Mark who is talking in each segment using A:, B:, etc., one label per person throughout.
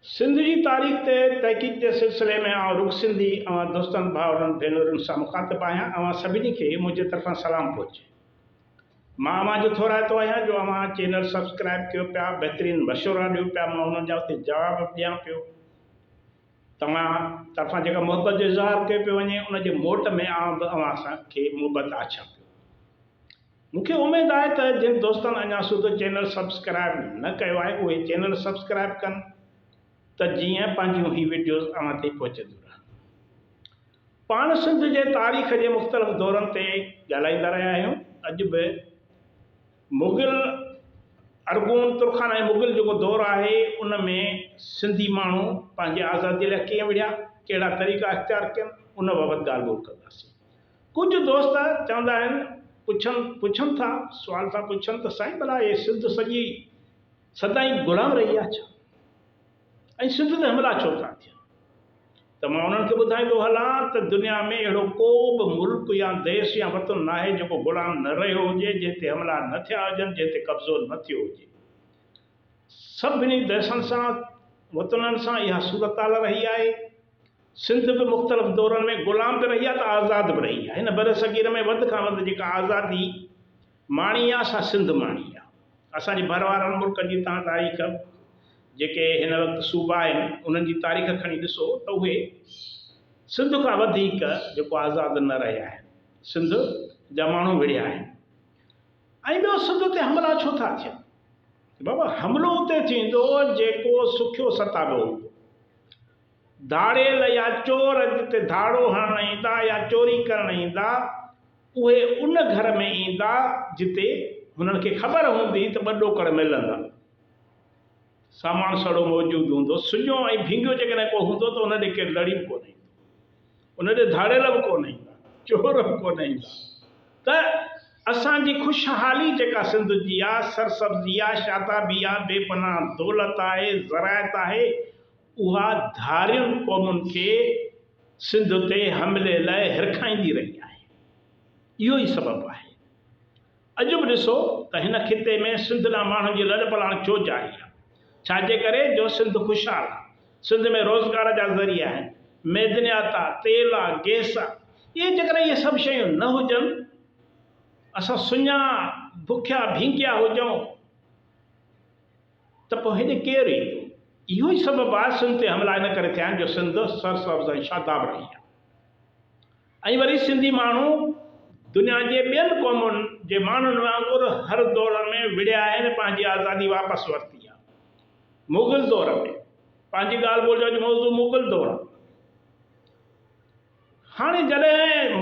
A: सिंध जी तारीख़ ते तहक़ीक़ के सिलसिले में रुख सिंधी दोस्तनि भाउरनि भेनरुनि सां मुखातिब आहियां। सभिनी खे मुंहिंजे तरफ़ां सलाम पहुचे। मां जो थोराइतो आहियां जो चैनल सब्सक्राइब कयो पिया, बहितरीन मशवरा ॾियो पिया, मां उन्हनि जा उते जवाब ॾियां पियो। तव्हां तरफ़ां जेका मुहबत जो इज़हार कयो पियो वञे उनजे मोट में अवां खे मुहबत आछां पियो। मूंखे उमेद आहे त जिन दोस्तनि अञा सुधो चैनल सब्सक्राइब न कयो आहे उहे चैनल सब्सक्राइब कनि त जीअं पंहिंजियूं ही वीडियोज़ अवां ताईं पहुचंदियूं रहनि। पाण सिंध जे तारीख़ जे मुख़्तलिफ़ दौरनि ते ॻाल्हाईंदा रहिया आहियूं। अॼु बि मुग़ल अरगून तुर्खान ऐं मुग़ल जेको दौरु आहे उन में सिंधी माण्हू पंहिंजे आज़ादीअ लाइ कीअं विढ़िया, कहिड़ा तरीक़ा इख़्तियार कनि, उन बाबति ॻाल्हि ॿोल कंदासीं। कुझु दोस्त चवंदा आहिनि, पुछनि था, सुवाल था पुछनि त साईं भला इहे सिंध सॼी सदाईं ग़ुलाम रही आहे छा, ऐं सिंध ते हमला छो था थियनि? त मां उन्हनि खे ॿुधाईंदो हलां त दुनिया में अहिड़ो को बि मुल्क या देश या वतन न आहे जेको ग़ुलाम न रहियो हुजे, जिते हमला न थिया हुजनि, जिते कब्ज़ो न थियो हुजे। सभिनी देशनि सां वतननि सां इहा सूरताल रही आहे। सिंध बि मुख़्तलिफ़ दौरनि में ग़ुलाम बि रही आहे त आज़ाद बि रही आहे। हिन बर सग़ीर में वधि खां वधि जेका आज़ादी माणी आहे सा सिंध माणी आहे। असांजे भर वारनि मुल्कनि जी तव्हां तारीख़ जेके हिन वक़्तु सूबा आहिनि उन्हनि जी तारीख़ खणी ॾिसो त उहे सिंध खां वधीक जेको आज़ाद न रहिया आहिनि, सिंध जा माण्हू विढ़िया आहिनि। ऐं ॿियो सिंध ते हमला छो था थियनि? बाबा हमिलो उते थींदो जेको सुखियो सताबो हूंदो। धाड़ियल या चोर जिते धाड़ो हणणु ईंदा या चोरी करणु ईंदा, उहे उन घर में ईंदा जिते हुननि खे ख़बर हूंदी त ॿ ॾोकड़ मिलंदा, सामान सड़ो मौजूदु हूंदो, सुञो ऐं भींगियो जेकॾहिं को हूंदो त उन ॾे केरु लड़ी बि कोन ईंदो, उन ॾे धाड़ियल बि कोन ईंदा, चोर बि कोन ईंदा। त असांजी ख़ुशहाली जेका सिंध जी आहे, सरसब्ज़ी आहे, शादाबी आहे, बेपनाह दौलत आहे, ज़रायत आहे, उहा धारियुनि क़ौमुनि खे सिंध ते हमले लाइ हिरखाईंदी रही आहे। इहो ई सबबु आहे। अॼु बि ॾिसो त हिन खिते में सिंध जा माण्हुनि जी लड़ पलाण छो जारी आहे? छाजे करे? जो सिंध ख़ुशहाल आहे। सिंध में रोज़गार जा ज़रिया आहिनि, मैदनियात आहे, तेल आहे, गैस आहे। इहे जेकॾहिं इहे सभु शयूं न हुजनि, असां सुञा बुखिया भींगिया हुजूं त पोइ हेॾे केरु ईंदो? इहो ई सबबु आहे सिंध ते हमला इन करे थिया आहिनि जो सिंध सरसब्ज़ ऐं शादाब रही आहे। ऐं वरी सिंधी माण्हू दुनिया जे ॿियनि क़ौमुनि जे माण्हुनि वांगुरु हर दौर में विढ़िया आहिनि, पंहिंजी आज़ादी वापसि वरिती आहे। मुग़ल दौर में पंहिंजी ॻाल्हि ॿोल जो मौज़ू मुग़ल दौर। हाणे जॾहिं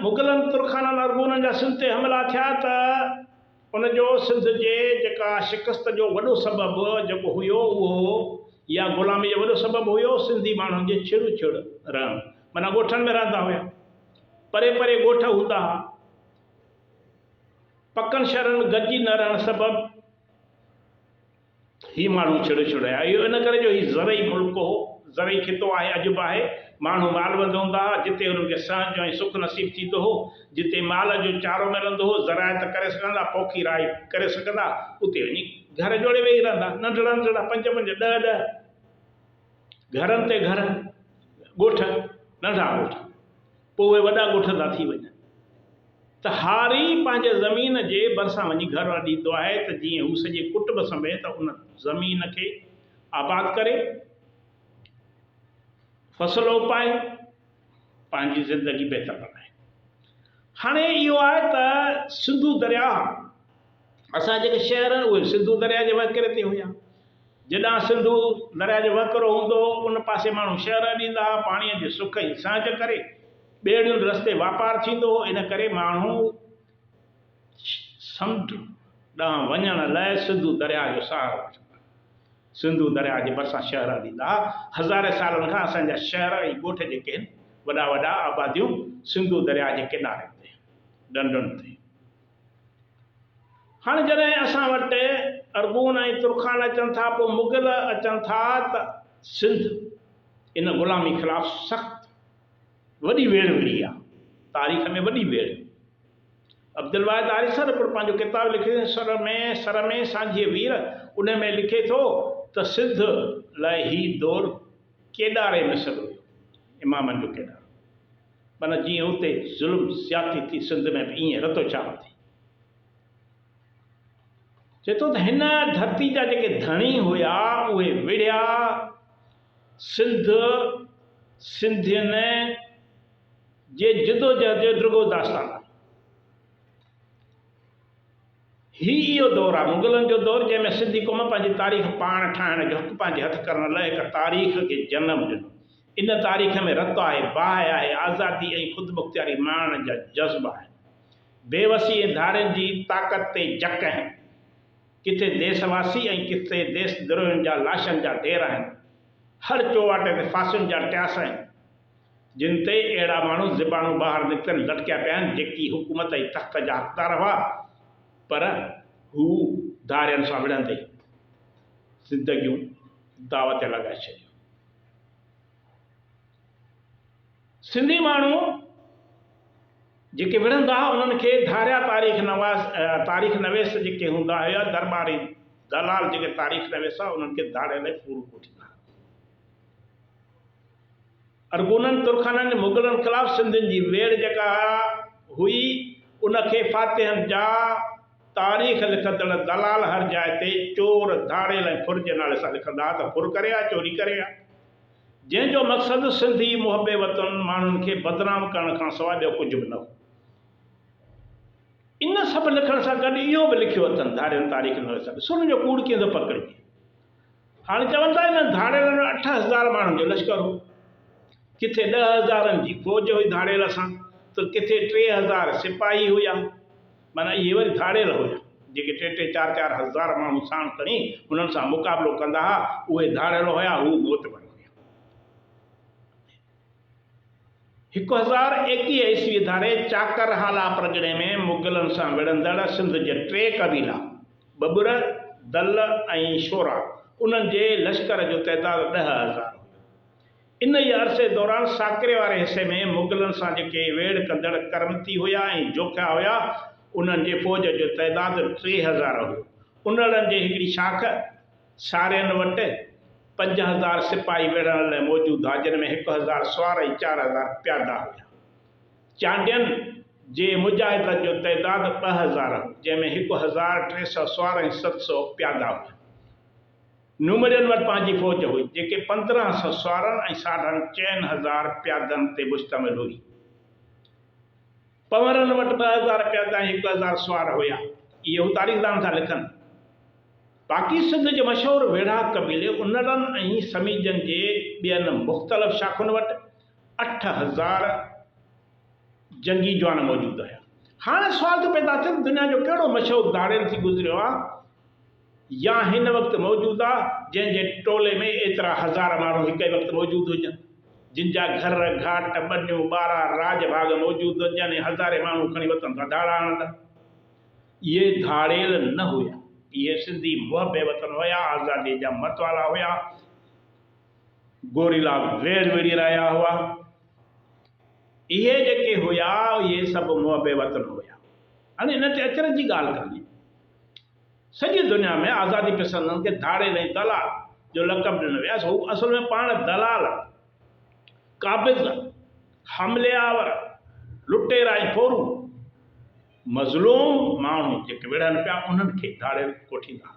A: मुग़लनि तुर्खाननि अरगूननि जा सिंध ते हमला थिया त उनजो सिंध जे जेका शिकस्त जो वॾो सबबु जेको हुयो उहो या ग़ुलामी जो वॾो सबबु हुयो सिंधी माण्हुनि जे छिड़ छिड़ रहणु। माना ॻोठनि में रहंदा हुया, परे परे ॻोठ हूंदा हुआ, पकनि शहरनि में गॾिजी न रहणु सबबु ही माण्हू छिड़ छिड़ आया। इहो इन करे जो ही ज़रई मुल्क हो, ज़रई खितो आहे, अॼु बि आहे। माण्हू माल वंद हूंदा हुआ, जिते हुननि खे सहज जो ऐं सुख नसीब थींदो हो, जिते माल जो चारो मिलंदो हो, ज़रायत करे सघंदा, पोखी राई करे सघंदा, उते वञी घर जोड़े वेही रहंदा। नंढड़ा नंढड़ा 5-5, 10-10 घरनि ते घर, ॻोठ, नंढा ॻोठ, पोइ उहे वॾा ॻोठ था थी वञनि। त हारी पंहिंजे ज़मीन जे भरिसां वञी घर ॾींदो आहे त जीअं हू सॼे कुटुंब समेत उन ज़मीन खे आबाद करे, फसल उपाए, पंहिंजी ज़िंदगी बहितर बनाए। हाणे इहो आहे त सिंधू दरिया, असां जेके शहर आहिनि उहे सिंधू दरिया जे वकिरे ते हुया। जॾां सिंधू दरिया जो वकिरो हूंदो उन पासे माण्हू शहर ॾींदा हुआ, पाणीअ जे सुख जी सांझ करे, ॿेड़ियुनि रस्ते वापारु थींदो हो। इन करे माण्हू समुंड ॾांहुं वञण लाइ सिंधू दरिया जो सहारो वठंदा, सिंधू दरिया जे भरिसां शहर ॾींदा। हज़ारे सालनि खां असांजा शहर ऐं ॻोठ जेके आहिनि, वॾा वॾा आबादियूं सिंधू दरिया जे किनारे ते, ॾंडनि ते। हाणे जॾहिं असां वटि अरगून ऐं तुर्खान अचनि था, पोइ मुग़ल अचनि था, त सिंध इन ग़ुलामी ख़िलाफ़ सख़्तु वॾी वेड़ विढ़ी आहे, तारीख़ में वॾी वेड़। अब्दुल वाहिद आरिसर पंहिंजो किताबु लिखे सर में सांझीअ वीर, उन में लिखे थो त सिंध लाइ ही दौर केॾारे मिसर हुयो, इमामनि जो केॾारो। माना जीअं उते ज़ुल्म ज़्यादती थी, सिंध में बि ईअं रतो छाप थी। चए थो त हिन धरती जा जेके धणी हुया उहे विढ़िया सिंध सिंधियुनि जे जिदोजहद जो ड्रुगो दास्तान आहे। इहो दौरु आहे मुग़लनि जो दौरु, जंहिंमें सिंधी क़ौम पंहिंजी तारीख़ पाण ठाहिण जो हक़ु पंहिंजे हथ करण लाइ हिकु तारीख़ खे जनमु ॾिनो। इन तारीख़ में रतु आहे, बाहि आहे, आज़ादी ऐं ख़ुदि मुख़्तियारी माणण जा जज़्बा आहिनि, बेवसी ऐं धारियुनि जी ताक़त ते जक आहिनि। किथे देशवासी ऐं किथे देश द्रोहियुनि जा लाशनि जा ढेर आहिनि। हर चौवाटे ते फांसियुनि जा ट्यास आहिनि, जिन ते अहिड़ा माण्हू ज़िबानूं ॿाहिरि निकितल लटकिया पिया आहिनि जेकी हुकूमत ऐं तख़्त जा हक़दार हुआ, पर हू धारियुनि सां विढ़ंदे ज़िंदगियूं दाव ते लॻाए छॾियूं। सिंधी माण्हू जेके विढ़ंदा उन्हनि खे धारिया तारीख़ नवेस जेके हूंदा हुया, दरबारी दलाल जेके तारीख़ नवेस आहे, उन्हनि खे धाड़े लाइ पूरो कोठींदा। अरगूननि तुर्खाननि मुग़लनि ख़िलाफ़ सिंधियुनि जी वेड़ जेका हुई, उनखे फातिहनि जा तारीख़ लिखंदड़ दलाल हर जाइ ते चोर धाड़ेल ऐं फुर जे नाले सां लिखंदा त फुर करे आ, चोरी करे आ, जंहिंजो मक़सदु सिंधी मुहबे वतन माण्हुनि खे बदनाम करण खां सवाइ ॿियो कुझु बि न हो। इन सभु लिखण सां गॾु इहो बि लिखियो अथनि धाड़ियुनि तारीख़ न सघ सुन जो कूड़ कीअं थो पकड़िजे। हाणे चवनि था हिन धाड़ेलनि में 8,000 माण्हुनि जो लश्कर हो, किथे 10,000 जी फ़ौज हुई धाड़ेल सां, त किथे 3,000 सिपाही हुया। माना इहे वरी धाड़ेल हुया जेके 3-3, 4-4 हज़ार माण्हू साण खणी हुननि सां मुक़ाबिलो कंदा हुआ, उहे धाड़ेल हुया, हू मोतबर हुया। 1021 ईस्वी धारे चाकरहाला परगिणे में मुग़लनि सां विढ़ंदड़ सिंध जे 3 क़बीला बबुर, दल ऐं शोरा, उन्हनि जे लश्कर जो तइदादु 10,000 हुयो। इन ई अरसे दौरान साकिरे वारे हिसे में मुग़लनि सां जेके वेड़ कंदड़ करमती हुया ऐं जोखिया हुया, उन्हनि जे फ़ौज जो तइदादु 3,000 हुयो। उन्हनि जे हिकिड़ी शाख सारियुनि वटि 5,000 सिपाही विढ़ण लाइ मौजूदु हुआ, जिन में 1,000 सुवार ऐं 4,000 प्यादा हुया। चांडियनि जे मुजाहिदनि जो तइदादु 2,000 हो, जंहिंमें 1,300 सुवार ऐं 700 प्यादा हुया। नुमरियुनि वटि पंहिंजी फ़ौज हुई, जेके 1,500 सुवारनि ऐं 4,500 प्यादनि ते मुश्तमिल हुई। पंवरनि वटि 2,000 प्यादा ऐं 1,000 सुवार हुया। इहे हू तारीख़दान था लिखनि। बाक़ी सिंध जे मशहूरु वेढ़ा क़बीले उन्हनि ऐं समीजनि जे ॿियनि मुख़्तलिफ़ शाख़ुनि वटि 8,000 जंगी जवान मौजूदु हुया। हाणे सुवाल थो पैदा थिए, दुनिया जो कहिड़ो मशहूरु धाड़ेल थी गुज़रियो आहे या हिन वक़्तु मौजूदु आहे, जंहिंजे टोले में एतिरा हज़ार माण्हू हिक ई वक़्तु मौजूदु हुजनि, जिन जा घर, घाट, ॿनियूं, ॿारा, राजभाग मौजूदु हुजनि ऐं हज़ारे माण्हू खणी वतन था धाड़ा हणंदा। इहे धाड़ेल न हुया, इहे सिंधी मुहबे वतन हुया, आज़ादी जा मतवाला हुया, गोरीला वेर विढ़ी रहिया हुआ। इहे जेके हुया इहे सभु मुहबे वतन हुया। हाणे इन ते अचरज जी ॻाल्हि कान्हे, सॼी दुनिया में आज़ादी पसंदनि खे धाड़ेल ऐं दलाल जो लक़ब ॾिनो विया। हू असल में पाण दलाल, काबिज़, हमलेआवर, लुटेरा ऐं फोरू, मज़लूम माण्हू जेके विढ़नि पिया उन्हनि खे धाड़ेल कोठींदा।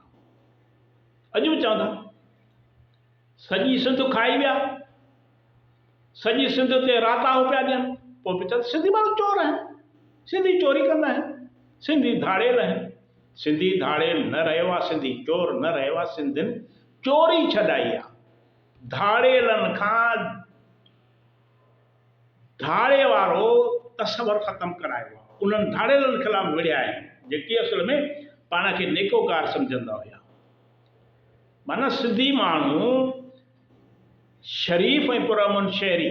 A: अॼु बि चवंदा सॼी सिंध खाई विया, सॼी सिंध ते राताओ पिया ॾियनि, पोइ बि चवंदा सिंधी माण्हू चोर आहिनि, सिंधी चोरी कंदा आहिनि, सिंधी धाड़ेल आहिनि। सिंधी धाड़ेल न रहियो आहे, सिंधी चोर न रहियो आहे, सिंधियुनि चोरी छॾाई आहे। धाड़ेलनि खां धाड़े वारो तस्वर ख़तमु करायो आहे। उन्हनि धाड़ेलनि ख़िलाफ़ विढ़िया आहिनि जेके असल में पाण खे नेकोकार सम्झंदा हुया। माना सिंधी माण्हू शरीफ़ ऐं पुरअमन शहरी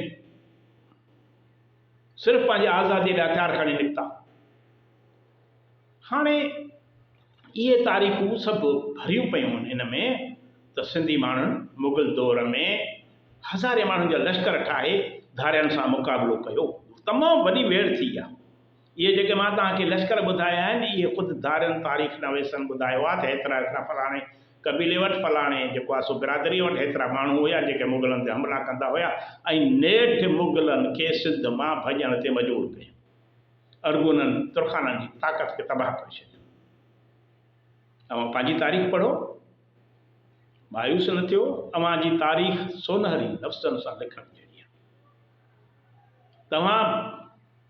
A: सिर्फ़ु पंहिंजी आज़ादी लाइ हथियार खणी निकिता। हाणे इहे तारीख़ूं सभु भरियूं पियूं आहिनि हिन में त सिंधी माण्हुनि मुग़ल दौर में हज़ारे माण्हुनि जा लश्कर ठाहे धाड़ियुनि सां मुक़ाबिलो कयो। तमामु वॾी वेड़ थी आहे। इहे जेके मां तव्हांखे लश्कर ॿुधाया आहिनि, इहे ख़ुदि धाड़ियुनि तारीख़ नवेसनि ॿुधायो आहे त हेतिरा हेतिरा फलाणे कबीले वटि फलाणे जेको आहे सो बिरादरी वटि हेतिरा माण्हू हुया जेके मुग़लनि ते हमला कंदा हुया ऐं नेठि मुग़लनि खे सिंध मां भॼण ते मजबूर कयो। अरगुननि तुर्खाननि जी ताक़त खे तबाह करे छॾियो। तव्हां पंहिंजी तारीख़ पढ़ो, मायूस न थियो। अव्हां जी तारीख़ सोनहरी लफ़्ज़नि सां लिखण जहिड़ी आहे। तव्हां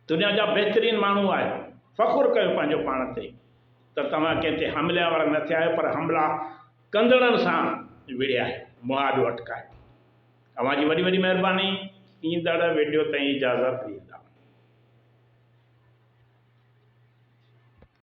A: दुनिया जा बहितरीन माण्हू आहियो, फ़ख़ुरु कयो पंहिंजो पाण ते त तव्हां कंहिं ते हमले वारा न थिया आहियो, पर हमला कंदड़नि सां विड़िया आहियो, मुआदो अटकायो। तव्हां जी वॾी वॾी महिरबानी। ईंदड़ वीडियो ताईं इजाज़त ॾींदा।